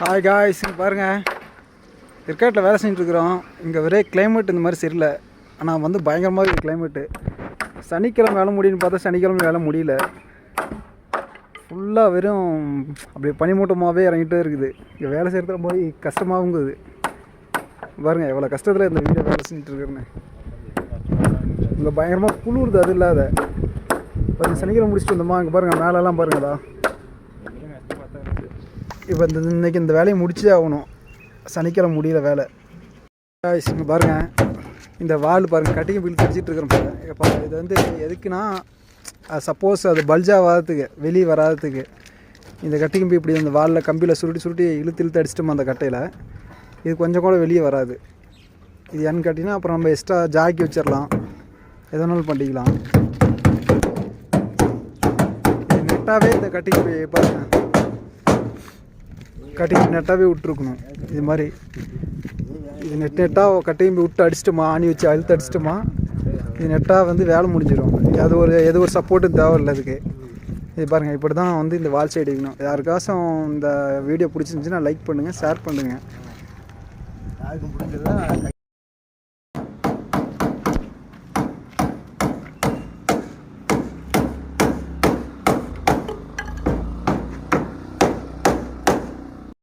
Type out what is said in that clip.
Hi guys, இங்கே பாருங்கள், கிரிக்கெட்டில் வேலை செஞ்சுட்ருக்குறோம். இங்கே ஒரே கிளைமேட் இந்த மாதிரி சரியில்லை. ஆனால் வந்து பயங்கரமாக இருக்குது கிளைமேட்டு. சனிக்கிழமை வேலை முடியும்னு பார்த்தா சனிக்கிழமை வேலை முடியல. ஃபுல்லாக வெறும் அப்படியே பனிமூட்டமாகவே இறங்கிட்டே இருக்குது. இங்கே வேலை செய்கிறதுல போய் கஷ்டமாகுங்குது. பாருங்கள் எவ்வளோ கஷ்டத்தில் இந்த வீடியோ வேலை செஞ்சுட்ருக்குறேன்னு. இங்கே பயங்கரமாக குளிருது. அது இல்லாத கொஞ்சம் சனிக்கிழமை முடிச்சுட்டு வந்தோமா, இங்கே பாருங்கள் மேலெல்லாம் பாருங்கடா. இப்போ இன்றைக்கி இந்த வேலையை முடிச்சே ஆகணும். சனிக்கிழமை முடியல வேலை. இங்கே பாருங்கள், இந்த வால் பாருங்கள், கட்டிங் பில் கடிச்சிட்டு இருக்கிறோம் பாருங்கள். இது வந்து எதுக்குன்னா, சப்போஸ் அது பல்ஜாக வராதுக்கு, வெளியே வராதுக்கு இந்த கட்டிங் இப்படி அந்த வாலில் கம்பியில் சுருட்டி இழுத்து அடிச்சிட்டோம் அந்த கட்டையில். இது கொஞ்சம் கூட வெளியே வராது. இது ஏன்னு கேட்டிங்கன்னா, அப்புறம் நம்ம எக்ஸ்ட்ரா ஜாக்கி வச்சிடலாம், எதனாலும் பண்ணிக்கலாம். இது நெட்டாகவே இந்த கட்டிங் பாருங்கள், கட்டிங் நெட்டாகவே விட்டுருக்கணும். இது மாதிரி இது நெட்டாக கட்டிங் விட்டு அடிச்சிட்டோமா, ஆணி வச்சு அழுத்து அடிச்சிட்டோமா, இது நெட்டாக வந்து வேலை முடிஞ்சிடும். எது ஒரு சப்போர்ட்டும் தேவையில்லை அதுக்கு. இது பாருங்கள், இப்படி தான் வந்து இந்த வால் சைடு வைக்கணும். யாருக்காச்சும் இந்த வீடியோ பிடிச்சிருந்துச்சின்னா லைக் பண்ணுங்கள், ஷேர் பண்ணுங்கள்.